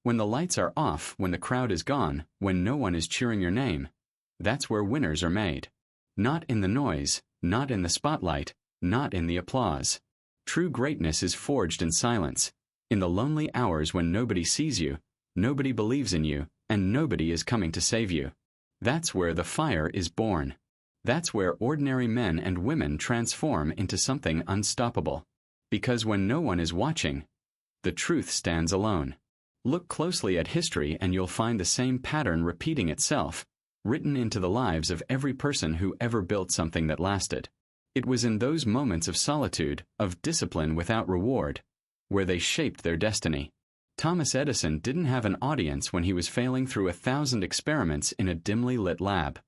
When the lights are off, when the crowd is gone, when no one is cheering your name, that's where winners are made. Not in the noise, not in the spotlight, not in the applause. True greatness is forged in silence, in the lonely hours when nobody sees you, nobody believes in you, and nobody is coming to save you. That's where the fire is born. That's where ordinary men and women transform into something unstoppable. Because when no one is watching, the truth stands alone. Look closely at history and you'll find the same pattern repeating itself, written into the lives of every person who ever built something that lasted. It was in those moments of solitude, of discipline without reward, where they shaped their destiny. Thomas Edison didn't have an audience when he was failing through 1,000 experiments in a dimly lit lab.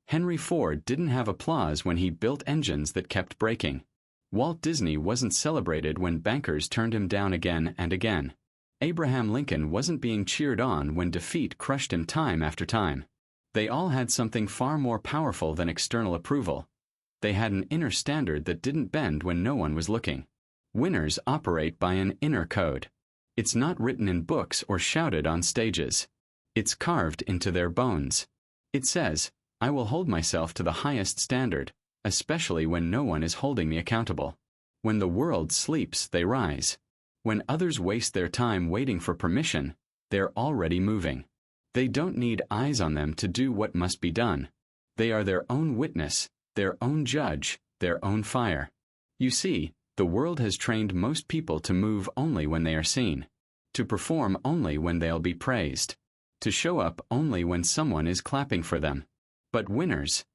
Henry Ford didn't have applause when he built engines that kept breaking. Walt Disney wasn't celebrated when bankers turned him down again and again. Abraham Lincoln wasn't being cheered on when defeat crushed him time after time. They all had something far more powerful than external approval. They had an inner standard that didn't bend when no one was looking. Winners operate by an inner code. It's not written in books or shouted on stages. It's carved into their bones. It says, I will hold myself to the highest standard, especially when no one is holding me accountable. When the world sleeps, they rise. When others waste their time waiting for permission, they're already moving. They don't need eyes on them to do what must be done. They are their own witness, their own judge, their own fire. You see, the world has trained most people to move only when they are seen, to perform only when they'll be praised, to show up only when someone is clapping for them. But winners,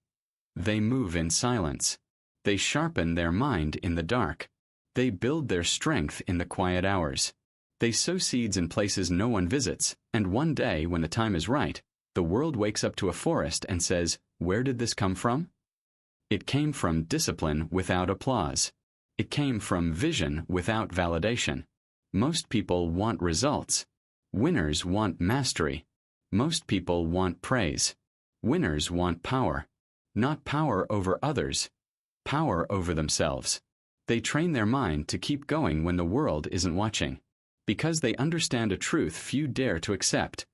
they move in silence. They sharpen their mind in the dark. They build their strength in the quiet hours. They sow seeds in places no one visits, and one day, when the time is right, the world wakes up to a forest and says, where did this come from? It came from discipline without applause. It came from vision without validation. Most people want results. Winners want mastery. Most people want praise. Winners want power. Not power over others. Power over themselves. They train their mind to keep going when the world isn't watching. Because they understand a truth few dare to accept.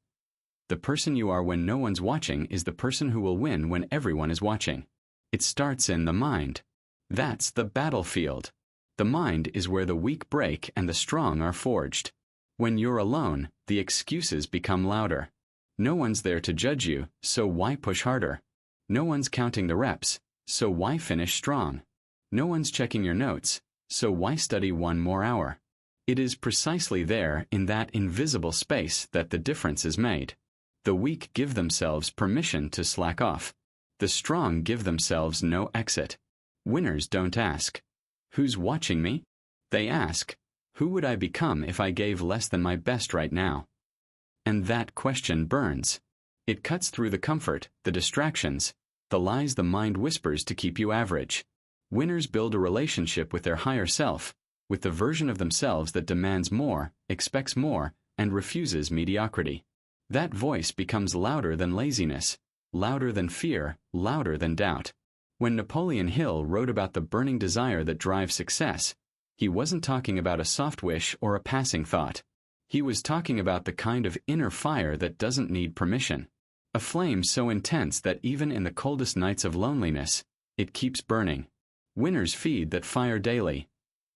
The person you are when no one's watching is the person who will win when everyone is watching. It starts in the mind. That's the battlefield. The mind is where the weak break and the strong are forged. When you're alone, the excuses become louder. No one's there to judge you, so why push harder? No one's counting the reps, so why finish strong? No one's checking your notes, so why study one more hour? It is precisely there, in that invisible space, that the difference is made. The weak give themselves permission to slack off. The strong give themselves no exit. Winners don't ask, who's watching me? They ask, who would I become if I gave less than my best right now? And that question burns. It cuts through the comfort, the distractions, the lies the mind whispers to keep you average. Winners build a relationship with their higher self, with the version of themselves that demands more, expects more, and refuses mediocrity. That voice becomes louder than laziness, louder than fear, louder than doubt. When Napoleon Hill wrote about the burning desire that drives success, he wasn't talking about a soft wish or a passing thought. He was talking about the kind of inner fire that doesn't need permission. A flame so intense that even in the coldest nights of loneliness, it keeps burning. Winners feed that fire daily,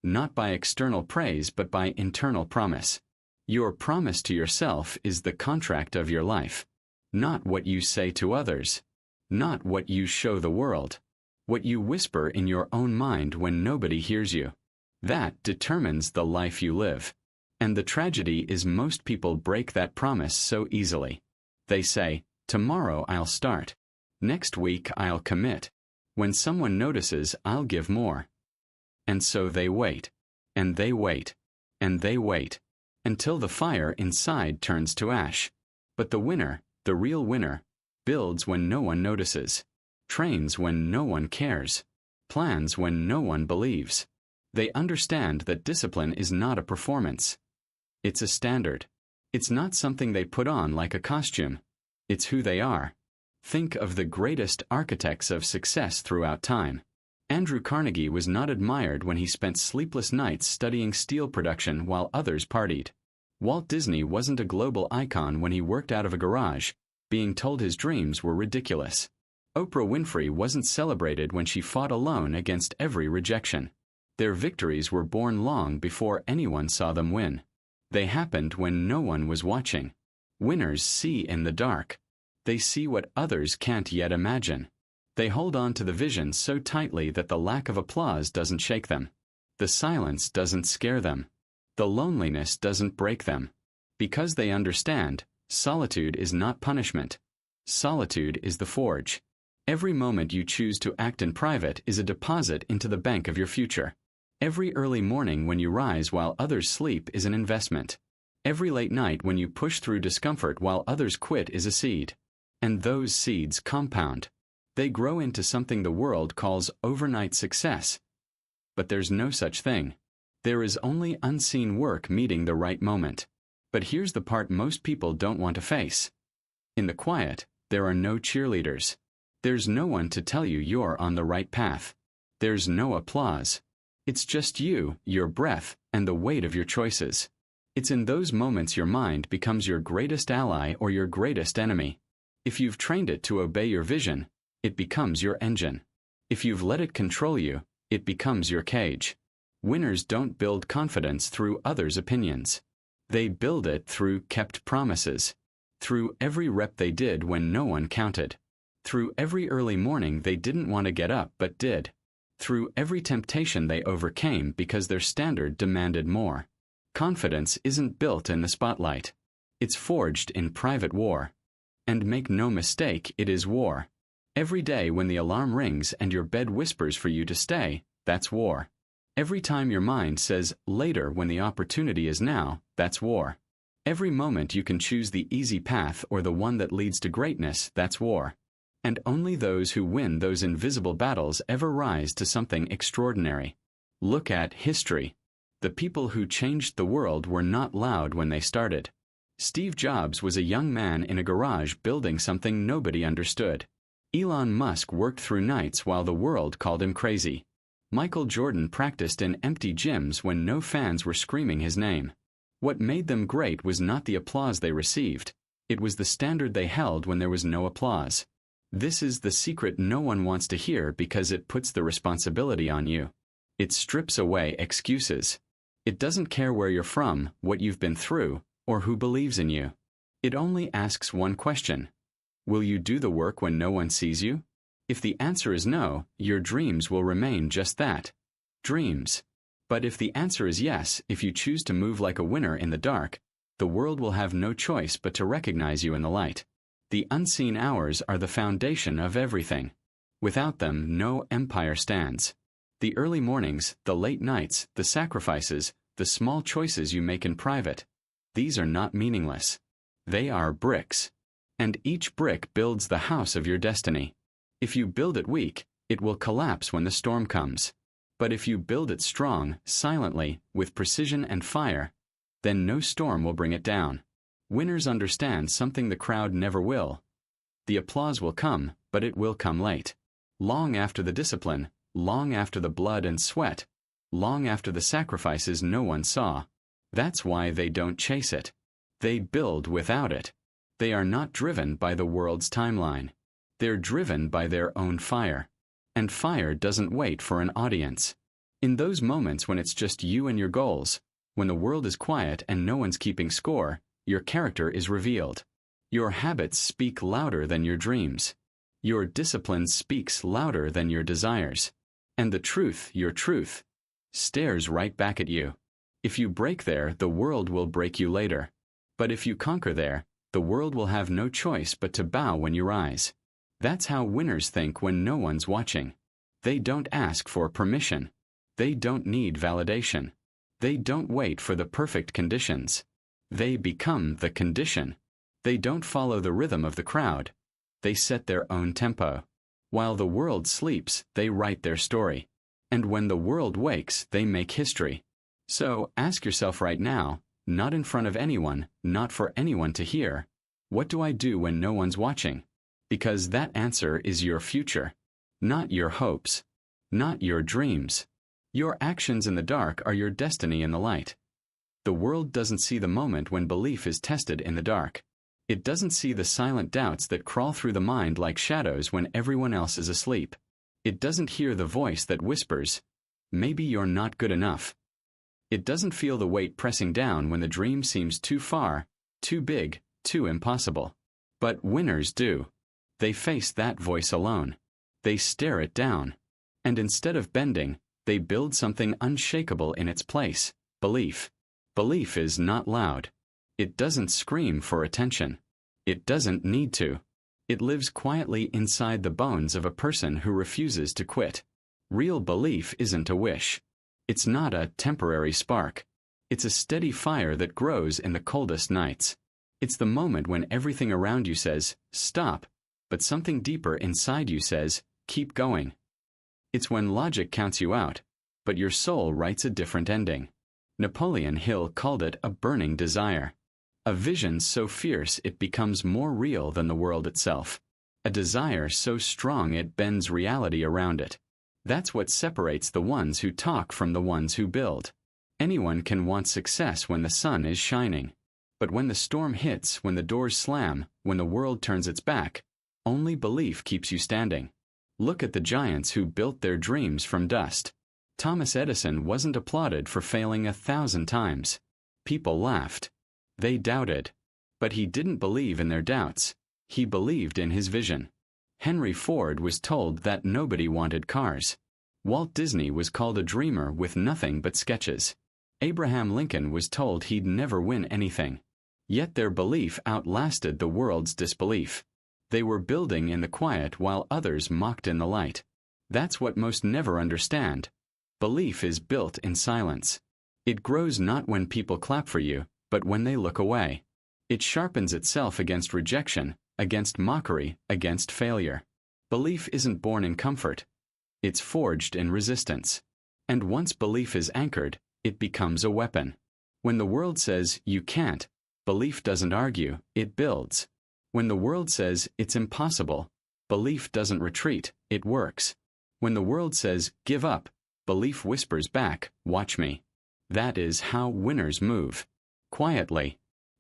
not by external praise but by internal promise. Your promise to yourself is the contract of your life. Not what you say to others. Not what you show the world. What you whisper in your own mind when nobody hears you. That determines the life you live. And the tragedy is most people break that promise so easily. They say, tomorrow I'll start. Next week I'll commit. When someone notices, I'll give more. And so they wait. And they wait. And they wait. Until the fire inside turns to ash. But the winner, the real winner, builds when no one notices. Trains when no one cares. Plans when no one believes. They understand that discipline is not a performance. It's a standard. It's not something they put on like a costume. It's who they are. Think of the greatest architects of success throughout time. Andrew Carnegie was not admired when he spent sleepless nights studying steel production while others partied. Walt Disney wasn't a global icon when he worked out of a garage, being told his dreams were ridiculous. Oprah Winfrey wasn't celebrated when she fought alone against every rejection. Their victories were born long before anyone saw them win. They happened when no one was watching. Winners see in the dark. They see what others can't yet imagine. They hold on to the vision so tightly that the lack of applause doesn't shake them. The silence doesn't scare them. The loneliness doesn't break them. Because they understand, solitude is not punishment. Solitude is the forge. Every moment you choose to act in private is a deposit into the bank of your future. Every early morning when you rise while others sleep is an investment. Every late night when you push through discomfort while others quit is a seed. And those seeds compound. They grow into something the world calls overnight success. But there's no such thing. There is only unseen work meeting the right moment. But here's the part most people don't want to face. In the quiet, there are no cheerleaders. There's no one to tell you you're on the right path. There's no applause. It's just you, your breath, and the weight of your choices. It's in those moments your mind becomes your greatest ally or your greatest enemy. If you've trained it to obey your vision, it becomes your engine. If you've let it control you, it becomes your cage. Winners don't build confidence through others' opinions. They build it through kept promises. Through every rep they did when no one counted. Through every early morning they didn't want to get up but did. Through every temptation they overcame because their standard demanded more. Confidence isn't built in the spotlight. It's forged in private war. And make no mistake, it is war. Every day when the alarm rings and your bed whispers for you to stay, that's war. Every time your mind says later when the opportunity is now, that's war. Every moment you can choose the easy path or the one that leads to greatness, that's war. And only those who win those invisible battles ever rise to something extraordinary. Look at history. The people who changed the world were not loud when they started. Steve Jobs was a young man in a garage building something nobody understood. Elon Musk worked through nights while the world called him crazy. Michael Jordan practiced in empty gyms when no fans were screaming his name. What made them great was not the applause they received. It was the standard they held when there was no applause. This is the secret no one wants to hear because it puts the responsibility on you. It strips away excuses. It doesn't care where you're from, what you've been through, or who believes in you. It only asks one question. Will you do the work when no one sees you? If the answer is no, your dreams will remain just that. Dreams. But if the answer is yes, if you choose to move like a winner in the dark, the world will have no choice but to recognize you in the light. The unseen hours are the foundation of everything. Without them, no empire stands. The early mornings, the late nights, the sacrifices, the small choices you make in private, these are not meaningless. They are bricks. And each brick builds the house of your destiny. If you build it weak, it will collapse when the storm comes. But if you build it strong, silently, with precision and fire, then no storm will bring it down. Winners understand something the crowd never will. The applause will come, but it will come late. Long after the discipline, long after the blood and sweat, long after the sacrifices no one saw. That's why they don't chase it. They build without it. They are not driven by the world's timeline. They're driven by their own fire. And fire doesn't wait for an audience. In those moments when it's just you and your goals, when the world is quiet and no one's keeping score, your character is revealed. Your habits speak louder than your dreams. Your discipline speaks louder than your desires. And the truth, your truth, stares right back at you. If you break there, the world will break you later. But if you conquer there, the world will have no choice but to bow when you rise. That's how winners think when no one's watching. They don't ask for permission. They don't need validation. They don't wait for the perfect conditions. They become the condition. They don't follow the rhythm of the crowd. They set their own tempo. While the world sleeps, they write their story. And when the world wakes, they make history. So ask yourself right now, not in front of anyone, not for anyone to hear, what do I do when no one's watching? Because that answer is your future, not your hopes, not your dreams. Your actions in the dark are your destiny in the light. The world doesn't see the moment when belief is tested in the dark. It doesn't see the silent doubts that crawl through the mind like shadows when everyone else is asleep. It doesn't hear the voice that whispers, "Maybe you're not good enough." It doesn't feel the weight pressing down when the dream seems too far, too big, too impossible. But winners do. They face that voice alone. They stare it down. And instead of bending, they build something unshakable in its place: belief. Belief is not loud. It doesn't scream for attention. It doesn't need to. It lives quietly inside the bones of a person who refuses to quit. Real belief isn't a wish. It's not a temporary spark. It's a steady fire that grows in the coldest nights. It's the moment when everything around you says, "Stop," but something deeper inside you says, "Keep going." It's when logic counts you out, but your soul writes a different ending. Napoleon Hill called it a burning desire. A vision so fierce it becomes more real than the world itself. A desire so strong it bends reality around it. That's what separates the ones who talk from the ones who build. Anyone can want success when the sun is shining. But when the storm hits, when the doors slam, when the world turns its back, only belief keeps you standing. Look at the giants who built their dreams from dust. Thomas Edison wasn't applauded for failing 1,000 times. People laughed. They doubted. But he didn't believe in their doubts. He believed in his vision. Henry Ford was told that nobody wanted cars. Walt Disney was called a dreamer with nothing but sketches. Abraham Lincoln was told he'd never win anything. Yet their belief outlasted the world's disbelief. They were building in the quiet while others mocked in the light. That's what most never understand. Belief is built in silence. It grows not when people clap for you, but when they look away. It sharpens itself against rejection, against mockery, against failure. Belief isn't born in comfort. It's forged in resistance. And once belief is anchored, it becomes a weapon. When the world says, "You can't," belief doesn't argue, it builds. When the world says, "It's impossible," belief doesn't retreat, it works. When the world says, "Give up," belief whispers back, "Watch me." That is how winners move. Quietly,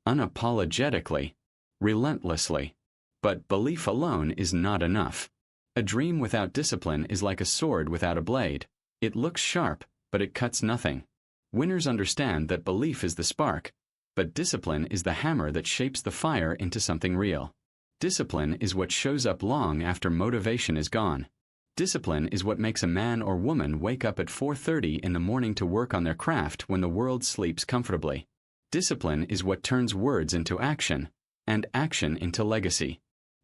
unapologetically, relentlessly. But belief alone is not enough. A dream without discipline is like a sword without a blade. It looks sharp, but it cuts nothing. Winners understand that belief is the spark, but discipline is the hammer that shapes the fire into something real. Discipline is what shows up long after motivation is gone. Discipline is what makes a man or woman wake up at 4:30 in the morning to work on their craft when the world sleeps comfortably. Discipline is what turns words into action, and action into legacy.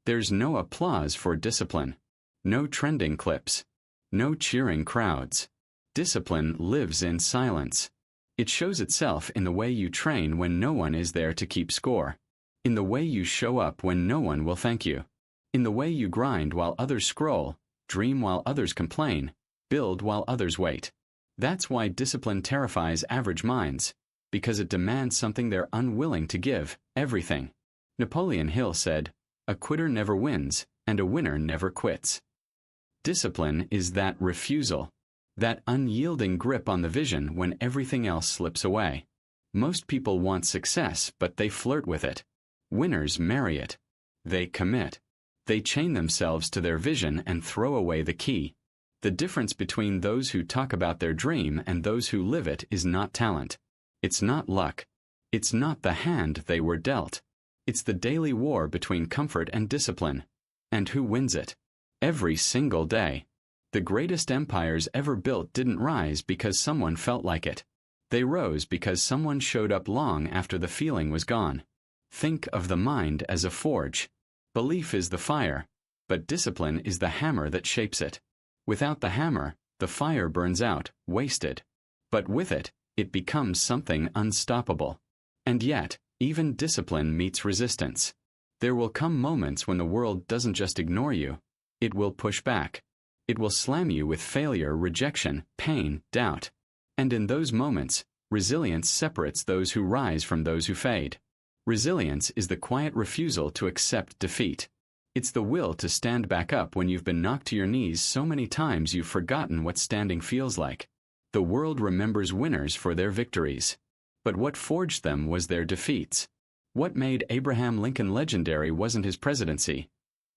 There's no applause for discipline. No trending clips. No cheering crowds. Discipline lives in silence. It shows itself in the way you train when no one is there to keep score. In the way you show up when no one will thank you. In the way you grind while others scroll, dream while others complain, build while others wait. That's why discipline terrifies average minds, because it demands something they're unwilling to give, everything. Napoleon Hill said, "A quitter never wins, and a winner never quits." Discipline is that refusal, that unyielding grip on the vision when everything else slips away. Most people want success, but they flirt with it. Winners marry it. They commit. They chain themselves to their vision and throw away the key. The difference between those who talk about their dream and those who live it is not talent. It's not luck. It's not the hand they were dealt. It's the daily war between comfort and discipline. And who wins it? Every single day. The greatest empires ever built didn't rise because someone felt like it. They rose because someone showed up long after the feeling was gone. Think of the mind as a forge. Belief is the fire, but discipline is the hammer that shapes it. Without the hammer, the fire burns out, wasted. But with it, it becomes something unstoppable. And yet, even discipline meets resistance. There will come moments when the world doesn't just ignore you. It will push back. It will slam you with failure, rejection, pain, doubt. And in those moments, resilience separates those who rise from those who fade. Resilience is the quiet refusal to accept defeat. It's the will to stand back up when you've been knocked to your knees so many times you've forgotten what standing feels like. The world remembers winners for their victories. But what forged them was their defeats. What made Abraham Lincoln legendary wasn't his presidency.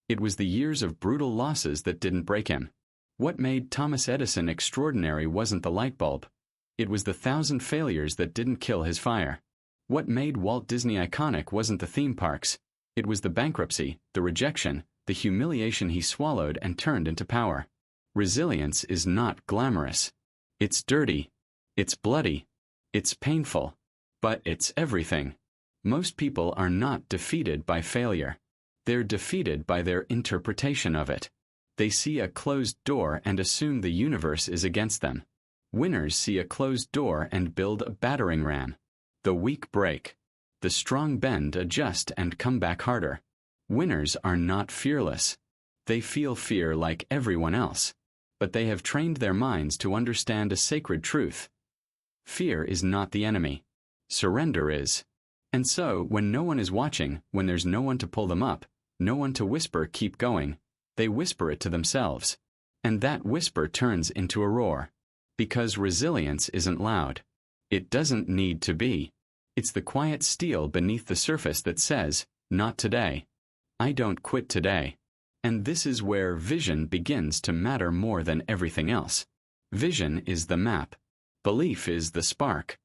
It was the years of brutal losses that didn't break him. What made Thomas Edison extraordinary wasn't the light bulb. It was the 1,000 failures that didn't kill his fire. What made Walt Disney iconic wasn't the theme parks. It was the bankruptcy, the rejection, the humiliation he swallowed and turned into power. Resilience is not glamorous. It's dirty. It's bloody. It's painful. But it's everything. Most people are not defeated by failure. They're defeated by their interpretation of it. They see a closed door and assume the universe is against them. Winners see a closed door and build a battering ram. The weak break. The strong bend, adjust, and come back harder. Winners are not fearless. They feel fear like everyone else. But they have trained their minds to understand a sacred truth. Fear is not the enemy. Surrender is. And so, when no one is watching, when there's no one to pull them up, no one to whisper, "Keep going," they whisper it to themselves. And that whisper turns into a roar. Because resilience isn't loud. It doesn't need to be. It's the quiet steel beneath the surface that says, "Not today. I don't quit today." And this is where vision begins to matter more than everything else. Vision is the map. Belief is the spark.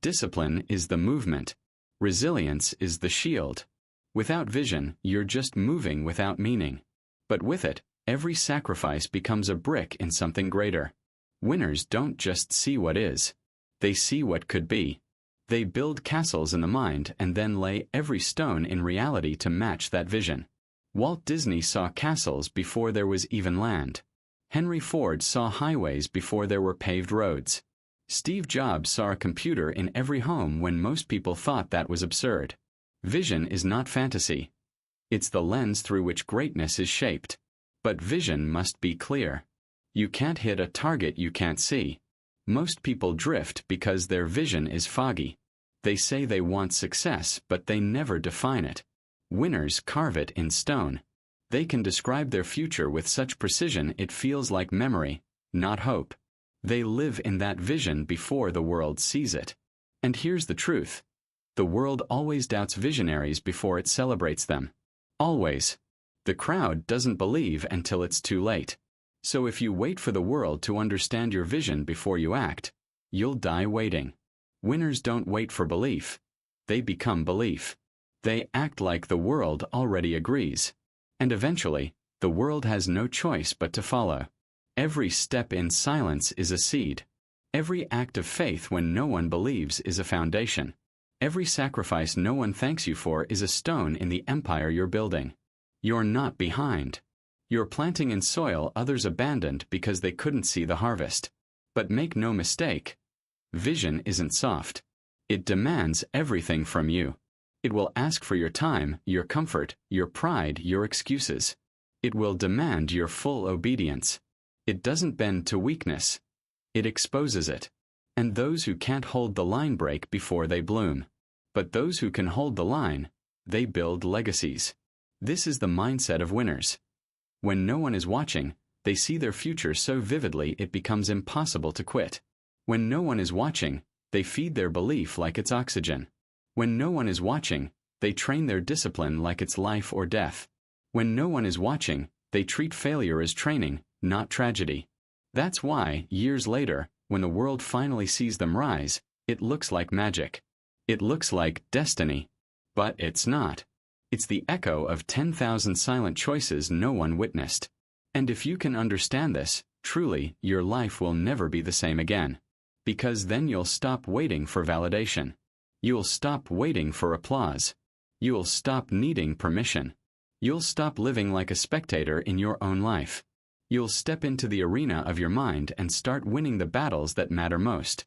Discipline is the movement. Resilience is the shield. Without vision, you're just moving without meaning. But with it, every sacrifice becomes a brick in something greater. Winners don't just see what is. They see what could be. They build castles in the mind and then lay every stone in reality to match that vision. Walt Disney saw castles before there was even land. Henry Ford saw highways before there were paved roads. Steve Jobs saw a computer in every home when most people thought that was absurd. Vision is not fantasy. It's the lens through which greatness is shaped. But vision must be clear. You can't hit a target you can't see. Most people drift because their vision is foggy. They say they want success, but they never define it. Winners carve it in stone. They can describe their future with such precision it feels like memory, not hope. They live in that vision before the world sees it. And here's the truth. The world always doubts visionaries before it celebrates them. Always. The crowd doesn't believe until it's too late. So if you wait for the world to understand your vision before you act, you'll die waiting. Winners don't wait for belief. They become belief. They act like the world already agrees. And eventually, the world has no choice but to follow. Every step in silence is a seed. Every act of faith when no one believes is a foundation. Every sacrifice no one thanks you for is a stone in the empire you're building. You're not behind. You're planting in soil others abandoned because they couldn't see the harvest. But make no mistake, vision isn't soft. It demands everything from you. It will ask for your time, your comfort, your pride, your excuses. It will demand your full obedience. It doesn't bend to weakness. It exposes it. And those who can't hold the line break before they bloom. But those who can hold the line, they build legacies. This is the mindset of winners. When no one is watching, they see their future so vividly it becomes impossible to quit. When no one is watching, they feed their belief like it's oxygen. When no one is watching, they train their discipline like it's life or death. When no one is watching, they treat failure as training, not tragedy. That's why, years later, when the world finally sees them rise, it looks like magic. It looks like destiny. But it's not. It's the echo of 10,000 silent choices no one witnessed. And if you can understand this, truly, your life will never be the same again. Because then you'll stop waiting for validation. You'll stop waiting for applause. You'll stop needing permission. You'll stop living like a spectator in your own life. You'll step into the arena of your mind and start winning the battles that matter most.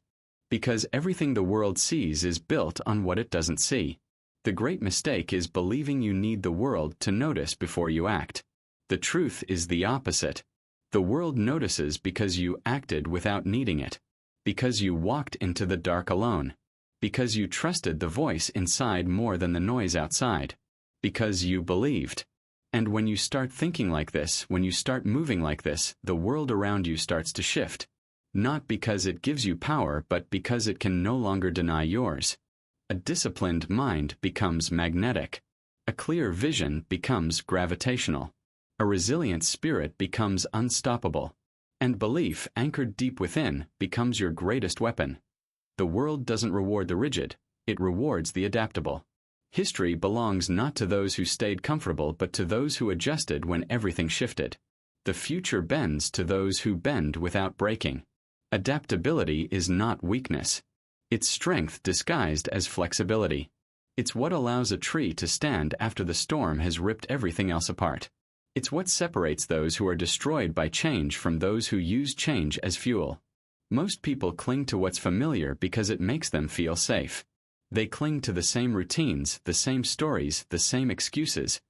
Because everything the world sees is built on what it doesn't see. The great mistake is believing you need the world to notice before you act. The truth is the opposite. The world notices because you acted without needing it. Because you walked into the dark alone. Because you trusted the voice inside more than the noise outside. Because you believed. And when you start thinking like this, when you start moving like this, the world around you starts to shift. Not because it gives you power, but because it can no longer deny yours. A disciplined mind becomes magnetic. A clear vision becomes gravitational. A resilient spirit becomes unstoppable. And belief, anchored deep within, becomes your greatest weapon. The world doesn't reward the rigid, it rewards the adaptable. History belongs not to those who stayed comfortable but to those who adjusted when everything shifted. The future bends to those who bend without breaking. Adaptability is not weakness. It's strength disguised as flexibility. It's what allows a tree to stand after the storm has ripped everything else apart. It's what separates those who are destroyed by change from those who use change as fuel. Most people cling to what's familiar because it makes them feel safe. They cling to the same routines, the same stories, the same excuses,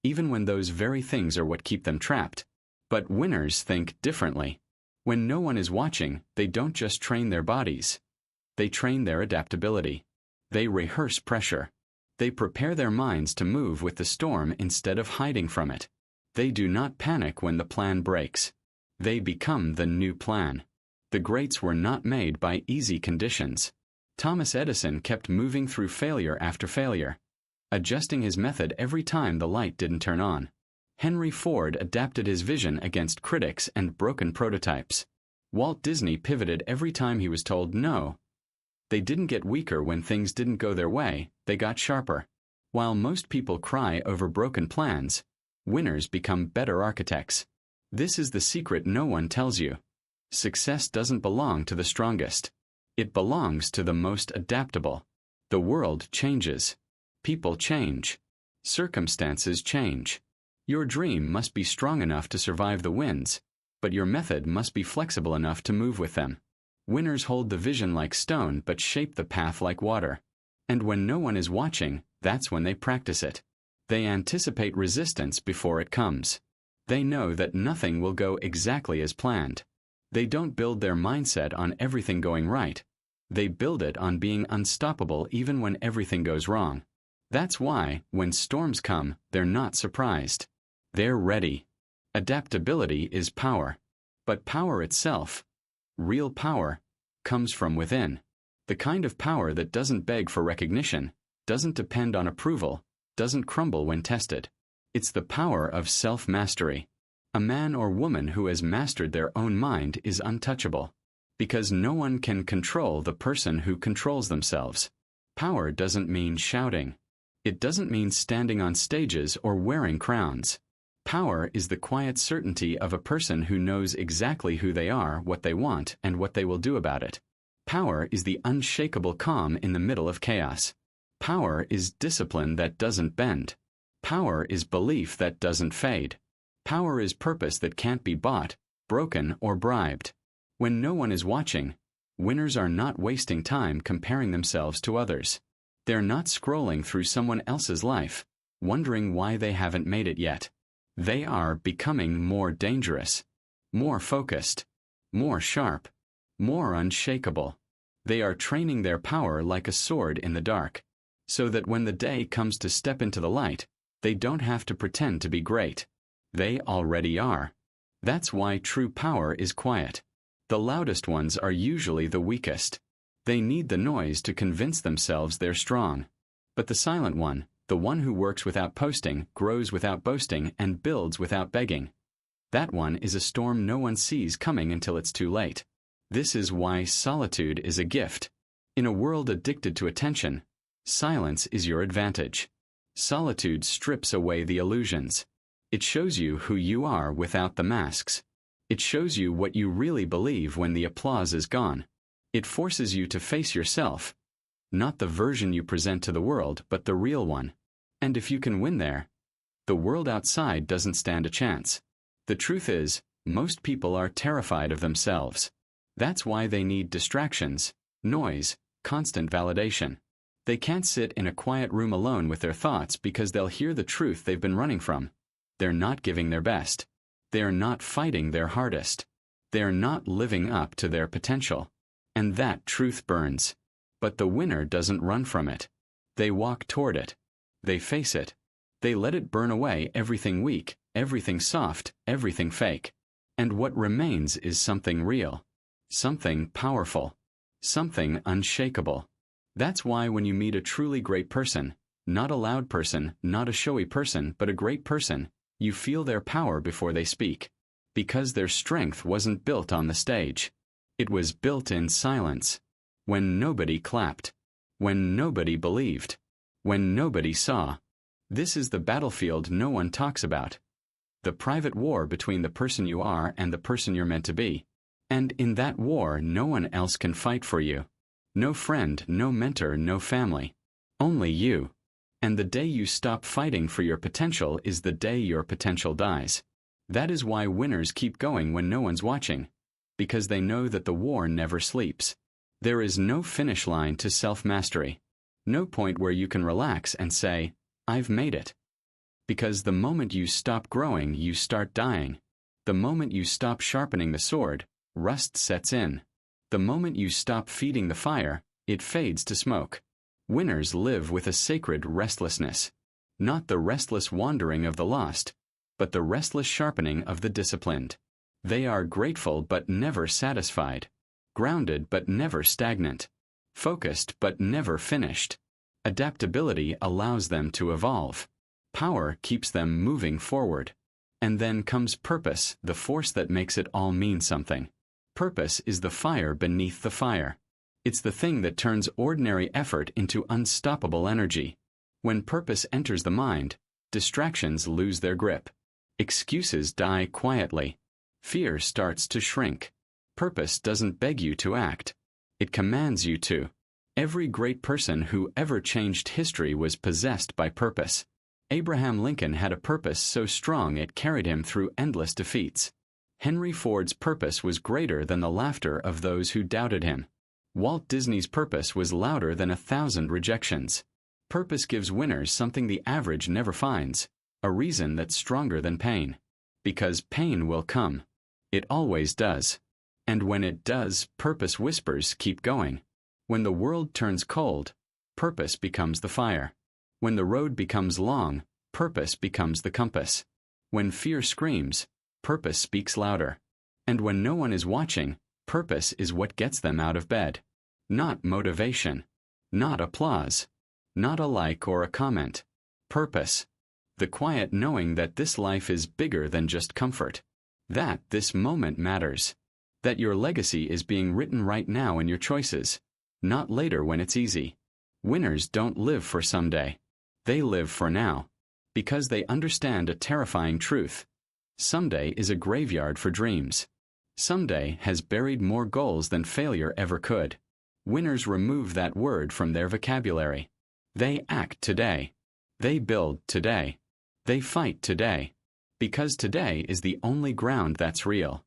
even when those very things are what keep them trapped. But winners think differently. When no one is watching, they don't just train their bodies. They train their adaptability. They rehearse pressure. They prepare their minds to move with the storm instead of hiding from it. They do not panic when the plan breaks. They become the new plan. The greats were not made by easy conditions. Thomas Edison kept moving through failure after failure, adjusting his method every time the light didn't turn on. Henry Ford adapted his vision against critics and broken prototypes. Walt Disney pivoted every time he was told no. They didn't get weaker when things didn't go their way, they got sharper. While most people cry over broken plans, winners become better architects. This is the secret no one tells you. Success doesn't belong to the strongest. It belongs to the most adaptable. The world changes. People change. Circumstances change. Your dream must be strong enough to survive the winds, but your method must be flexible enough to move with them. Winners hold the vision like stone but shape the path like water. And when no one is watching, that's when they practice it. They anticipate resistance before it comes. They know that nothing will go exactly as planned. They don't build their mindset on everything going right. They build it on being unstoppable even when everything goes wrong. That's why, when storms come, they're not surprised. They're ready. Adaptability is power. But power itself, real power, comes from within. The kind of power that doesn't beg for recognition, doesn't depend on approval, doesn't crumble when tested. It's the power of self-mastery. A man or woman who has mastered their own mind is untouchable, because no one can control the person who controls themselves. Power doesn't mean shouting. It doesn't mean standing on stages or wearing crowns. Power is the quiet certainty of a person who knows exactly who they are, what they want, and what they will do about it. Power is the unshakable calm in the middle of chaos. Power is discipline that doesn't bend. Power is belief that doesn't fade. Power is purpose that can't be bought, broken, or bribed. When no one is watching, winners are not wasting time comparing themselves to others. They're not scrolling through someone else's life, wondering why they haven't made it yet. They are becoming more dangerous, more focused, more sharp, more unshakable. They are training their power like a sword in the dark, so that when the day comes to step into the light, they don't have to pretend to be great. They already are. That's why true power is quiet. The loudest ones are usually the weakest. They need the noise to convince themselves they're strong. But the silent one, the one who works without posting, grows without boasting, and builds without begging, that one is a storm no one sees coming until it's too late. This is why solitude is a gift. In a world addicted to attention, silence is your advantage. Solitude strips away the illusions. It shows you who you are without the masks. It shows you what you really believe when the applause is gone. It forces you to face yourself, not the version you present to the world, but the real one. And if you can win there, the world outside doesn't stand a chance. The truth is, most people are terrified of themselves. That's why they need distractions, noise, constant validation. They can't sit in a quiet room alone with their thoughts because they'll hear the truth they've been running from. They're not giving their best. They are not fighting their hardest. They are not living up to their potential. And that truth burns. But the winner doesn't run from it. They walk toward it. They face it. They let it burn away everything weak, everything soft, everything fake. And what remains is something real, something powerful, something unshakable. That's why when you meet a truly great person, not a loud person, not a showy person, but a great person, you feel their power before they speak. Because their strength wasn't built on the stage. It was built in silence. When nobody clapped. When nobody believed. When nobody saw. This is the battlefield no one talks about. The private war between the person you are and the person you're meant to be. And in that war, no one else can fight for you. No friend, no mentor, no family. Only you. And the day you stop fighting for your potential is the day your potential dies. That is why winners keep going when no one's watching. Because they know that the war never sleeps. There is no finish line to self-mastery. No point where you can relax and say, I've made it. Because the moment you stop growing, you start dying. The moment you stop sharpening the sword, rust sets in. The moment you stop feeding the fire, it fades to smoke. Winners live with a sacred restlessness. Not the restless wandering of the lost, but the restless sharpening of the disciplined. They are grateful but never satisfied. Grounded but never stagnant. Focused but never finished. Adaptability allows them to evolve. Power keeps them moving forward. And then comes purpose, the force that makes it all mean something. Purpose is the fire beneath the fire. It's the thing that turns ordinary effort into unstoppable energy. When purpose enters the mind, distractions lose their grip. Excuses die quietly. Fear starts to shrink. Purpose doesn't beg you to act. It commands you to. Every great person who ever changed history was possessed by purpose. Abraham Lincoln had a purpose so strong it carried him through endless defeats. Henry Ford's purpose was greater than the laughter of those who doubted him. Walt Disney's purpose was louder than 1,000 rejections. Purpose gives winners something the average never finds, a reason that's stronger than pain. Because pain will come. It always does. And when it does, purpose whispers, keep going. When the world turns cold, purpose becomes the fire. When the road becomes long, purpose becomes the compass. When fear screams, purpose speaks louder. And when no one is watching, purpose is what gets them out of bed. Not motivation. Not applause. Not a like or a comment. Purpose. The quiet knowing that this life is bigger than just comfort. That this moment matters. That your legacy is being written right now in your choices, not later when it's easy. Winners don't live for someday. They live for now. Because they understand a terrifying truth. Someday is a graveyard for dreams. Someday has buried more goals than failure ever could. Winners remove that word from their vocabulary. They act today. They build today. They fight today. Because today is the only ground that's real.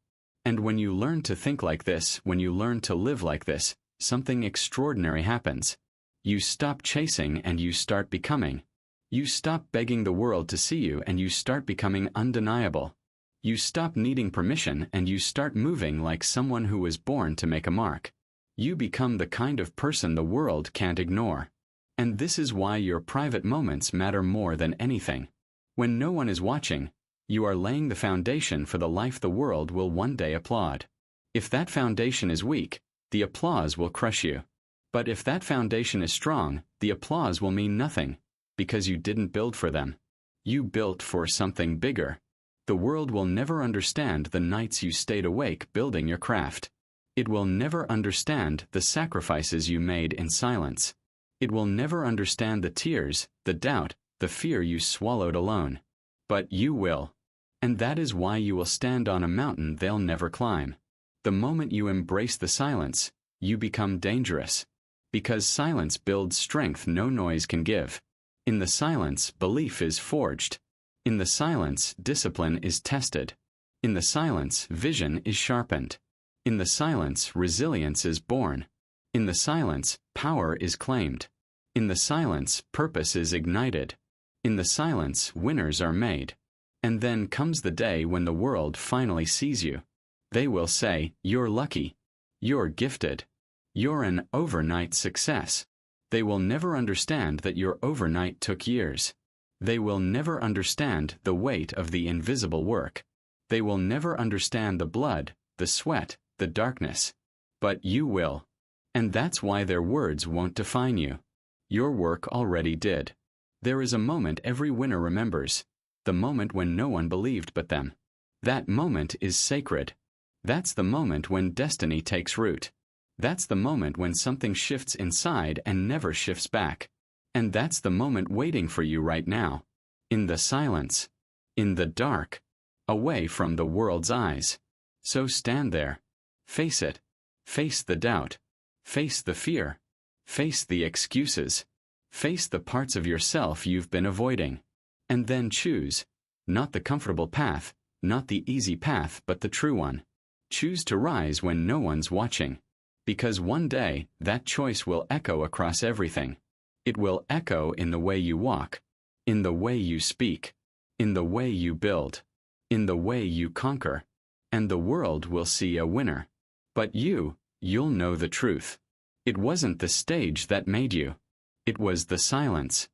And when you learn to think like this, when you learn to live like this, something extraordinary happens. You stop chasing and you start becoming. You stop begging the world to see you and you start becoming undeniable. You stop needing permission and you start moving like someone who was born to make a mark. You become the kind of person the world can't ignore. And this is why your private moments matter more than anything. When no one is watching, you are laying the foundation for the life the world will one day applaud. If that foundation is weak, the applause will crush you. But if that foundation is strong, the applause will mean nothing, because you didn't build for them. You built for something bigger. The world will never understand the nights you stayed awake building your craft. It will never understand the sacrifices you made in silence. It will never understand the tears, the doubt, the fear you swallowed alone. But you will. And that is why you will stand on a mountain they'll never climb. The moment you embrace the silence, you become dangerous. Because silence builds strength no noise can give. In the silence, belief is forged. In the silence, discipline is tested. In the silence, vision is sharpened. In the silence, resilience is born. In the silence, power is claimed. In the silence, purpose is ignited. In the silence, winners are made. And then comes the day when the world finally sees you. They will say, "You're lucky. You're gifted. You're an overnight success." They will never understand that your overnight took years. They will never understand the weight of the invisible work. They will never understand the blood, the sweat, the darkness. But you will. And that's why their words won't define you. Your work already did. There is a moment every winner remembers, the moment when no one believed but them. That moment is sacred. That's the moment when destiny takes root. That's the moment when something shifts inside and never shifts back. And that's the moment waiting for you right now. In the silence. In the dark. Away from the world's eyes. So stand there. Face it. Face the doubt. Face the fear. Face the excuses. Face the parts of yourself you've been avoiding. And then choose. Not the comfortable path, not the easy path, but the true one. Choose to rise when no one's watching. Because one day, that choice will echo across everything. It will echo in the way you walk, in the way you speak, in the way you build, in the way you conquer. And the world will see a winner. But you'll know the truth. It wasn't the stage that made you. It was the silence.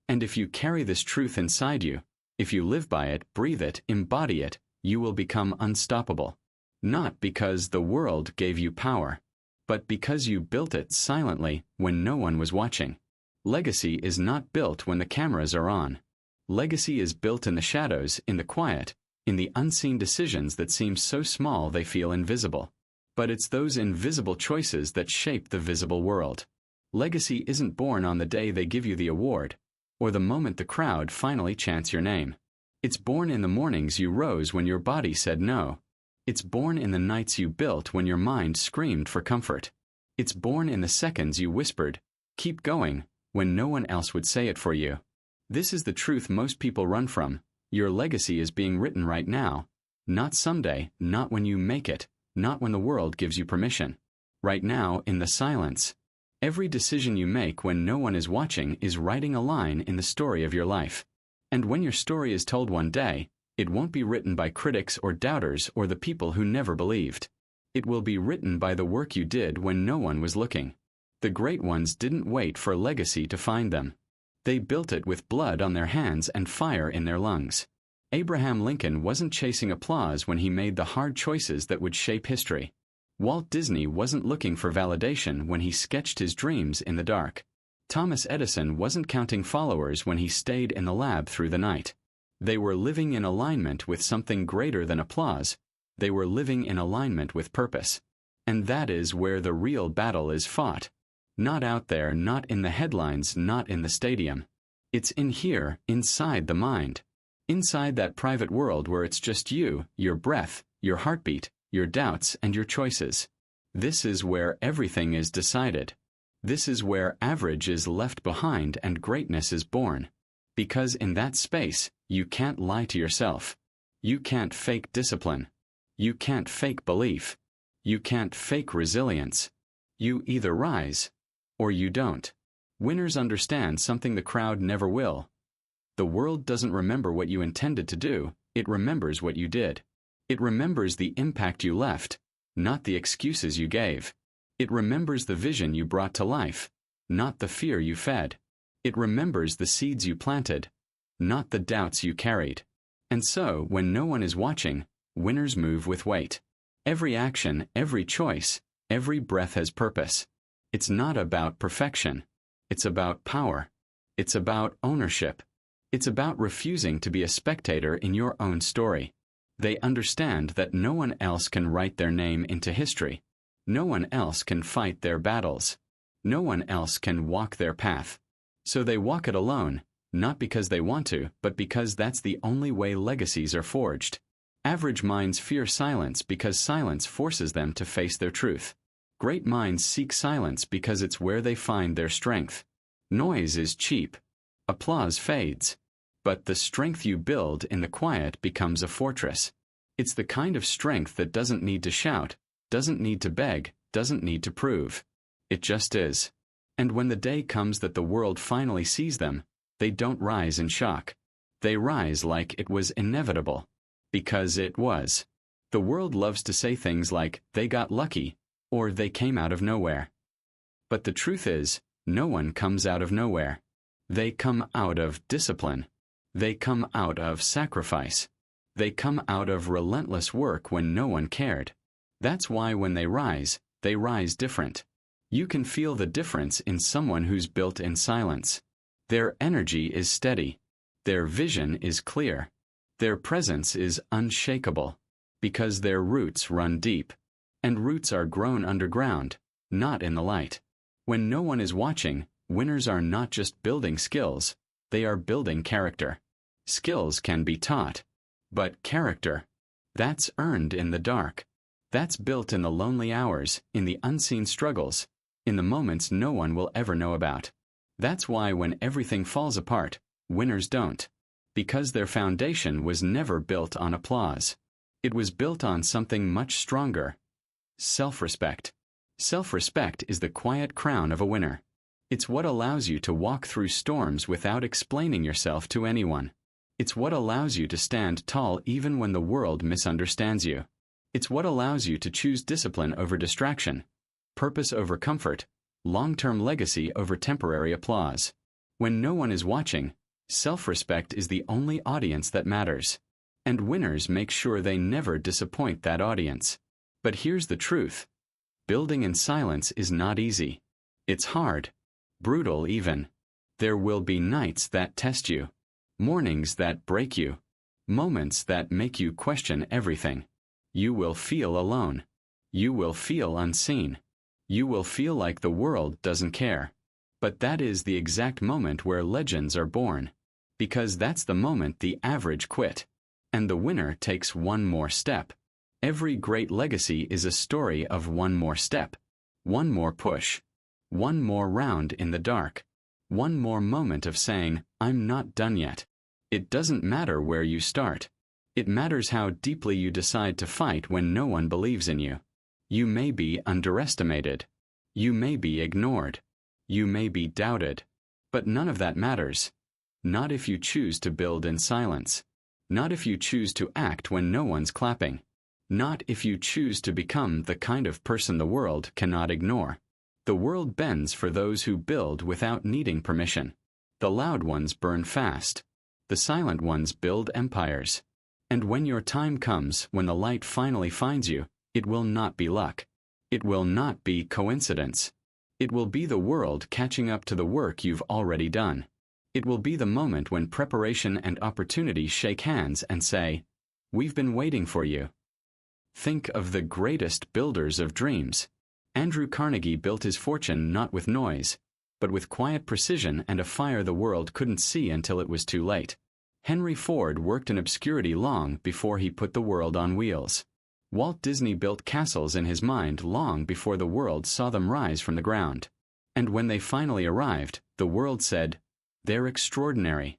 And if you carry this truth inside you, if you live by it, breathe it, embody it, you will become unstoppable. Not because the world gave you power, but because you built it silently when no one was watching. Legacy is not built when the cameras are on. Legacy is built in the shadows, in the quiet, in the unseen decisions that seem so small they feel invisible. But it's those invisible choices that shape the visible world. Legacy isn't born on the day they give you the award, or the moment the crowd finally chants your name. It's born in the mornings you rose when your body said no. It's born in the nights you built when your mind screamed for comfort. It's born in the seconds you whispered, "Keep going," when no one else would say it for you. This is the truth most people run from. Your legacy is being written right now. Not someday, not when you make it, not when the world gives you permission. Right now, in the silence. Every decision you make when no one is watching is writing a line in the story of your life. And when your story is told one day, it won't be written by critics or doubters or the people who never believed. It will be written by the work you did when no one was looking. The great ones didn't wait for legacy to find them. They built it with blood on their hands and fire in their lungs. Abraham Lincoln wasn't chasing applause when he made the hard choices that would shape history. Walt Disney wasn't looking for validation when he sketched his dreams in the dark. Thomas Edison wasn't counting followers when he stayed in the lab through the night. They were living in alignment with something greater than applause. They were living in alignment with purpose. And that is where the real battle is fought. Not out there, not in the headlines, not in the stadium. It's in here, inside the mind. Inside that private world where it's just you, your breath, your heartbeat, your doubts, and your choices. This is where everything is decided. This is where average is left behind and greatness is born. Because in that space, you can't lie to yourself. You can't fake discipline. You can't fake belief. You can't fake resilience. You either rise, or you don't. Winners understand something the crowd never will. The world doesn't remember what you intended to do, it remembers what you did. It remembers the impact you left, not the excuses you gave. It remembers the vision you brought to life, not the fear you fed. It remembers the seeds you planted, not the doubts you carried. And so, when no one is watching, winners move with weight. Every action, every choice, every breath has purpose. It's not about perfection. It's about power. It's about ownership. It's about refusing to be a spectator in your own story. They understand that no one else can write their name into history. No one else can fight their battles. No one else can walk their path. So they walk it alone, not because they want to, but because that's the only way legacies are forged. Average minds fear silence because silence forces them to face their truth. Great minds seek silence because it's where they find their strength. Noise is cheap. Applause fades. But the strength you build in the quiet becomes a fortress. It's the kind of strength that doesn't need to shout, doesn't need to beg, doesn't need to prove. It just is. And when the day comes that the world finally sees them, they don't rise in shock. They rise like it was inevitable. Because it was. The world loves to say things like, they got lucky, or they came out of nowhere. But the truth is, no one comes out of nowhere. They come out of discipline. They come out of sacrifice. They come out of relentless work when no one cared. That's why when they rise different. You can feel the difference in someone who's built in silence. Their energy is steady. Their vision is clear. Their presence is unshakable, because their roots run deep. And roots are grown underground, not in the light. When no one is watching, winners are not just building skills, they are building character. Skills can be taught, but character, that's earned in the dark. That's built in the lonely hours, in the unseen struggles, in the moments no one will ever know about. That's why when everything falls apart, winners don't. Because their foundation was never built on applause. It was built on something much stronger. Self-respect. Self-respect is the quiet crown of a winner. It's what allows you to walk through storms without explaining yourself to anyone. It's what allows you to stand tall even when the world misunderstands you. It's what allows you to choose discipline over distraction, purpose over comfort, long-term legacy over temporary applause. When no one is watching, self-respect is the only audience that matters. And winners make sure they never disappoint that audience. But here's the truth. Building in silence is not easy. It's hard, brutal even. There will be nights that test you, mornings that break you, moments that make you question everything. You will feel alone. You will feel unseen. You will feel like the world doesn't care. But that is the exact moment where legends are born. Because that's the moment the average quit. And the winner takes one more step. Every great legacy is a story of one more step, one more push, one more round in the dark, one more moment of saying, I'm not done yet. It doesn't matter where you start. It matters how deeply you decide to fight when no one believes in you. You may be underestimated. You may be ignored. You may be doubted. But none of that matters. Not if you choose to build in silence. Not if you choose to act when no one's clapping. Not if you choose to become the kind of person the world cannot ignore. The world bends for those who build without needing permission. The loud ones burn fast. The silent ones build empires. And when your time comes, when the light finally finds you, it will not be luck. It will not be coincidence. It will be the world catching up to the work you've already done. It will be the moment when preparation and opportunity shake hands and say, we've been waiting for you. Think of the greatest builders of dreams. Andrew Carnegie built his fortune not with noise, but with quiet precision and a fire the world couldn't see until it was too late. Henry Ford worked in obscurity long before he put the world on wheels. Walt Disney built castles in his mind long before the world saw them rise from the ground. And when they finally arrived, the world said, they're extraordinary.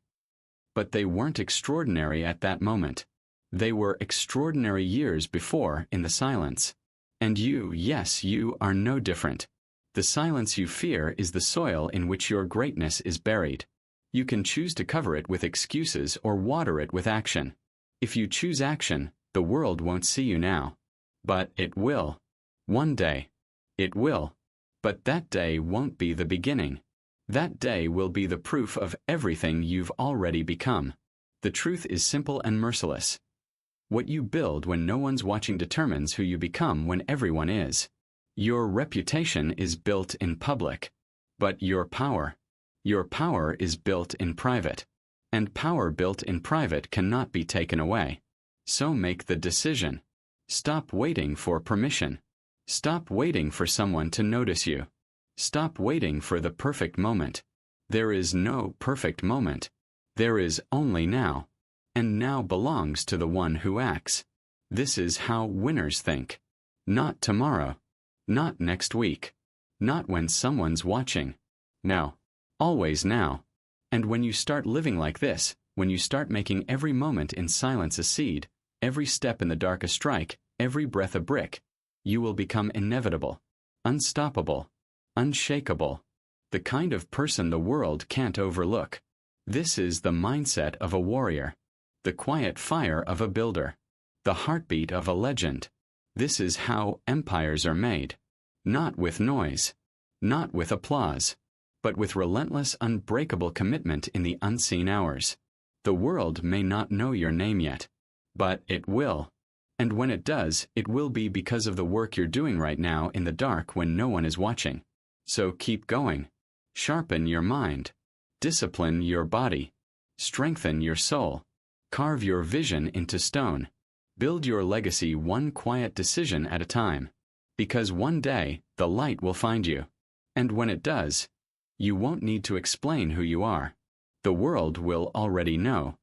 But they weren't extraordinary at that moment. They were extraordinary years before in the silence. And you, yes, you are no different. The silence you fear is the soil in which your greatness is buried. You can choose to cover it with excuses or water it with action. If you choose action, the world won't see you now. But it will. One day. It will. But that day won't be the beginning. That day will be the proof of everything you've already become. The truth is simple and merciless. What you build when no one's watching determines who you become when everyone is. Your reputation is built in public. But your power is built in private. And power built in private cannot be taken away. So make the decision. Stop waiting for permission. Stop waiting for someone to notice you. Stop waiting for the perfect moment. There is no perfect moment. There is only now. And now belongs to the one who acts. This is how winners think. Not tomorrow. Not next week. Not when someone's watching. No. Always now. And when you start living like this, when you start making every moment in silence a seed, every step in the dark a strike, every breath a brick, you will become inevitable, unstoppable, unshakable, the kind of person the world can't overlook. This is the mindset of a warrior, the quiet fire of a builder, the heartbeat of a legend. This is how empires are made. Not with noise, not with applause, but with relentless, unbreakable commitment in the unseen hours. The world may not know your name yet, but it will. And when it does, it will be because of the work you're doing right now in the dark when no one is watching. So keep going. Sharpen your mind. Discipline your body. Strengthen your soul. Carve your vision into stone. Build your legacy one quiet decision at a time. Because one day, the light will find you. And when it does, you won't need to explain who you are. The world will already know.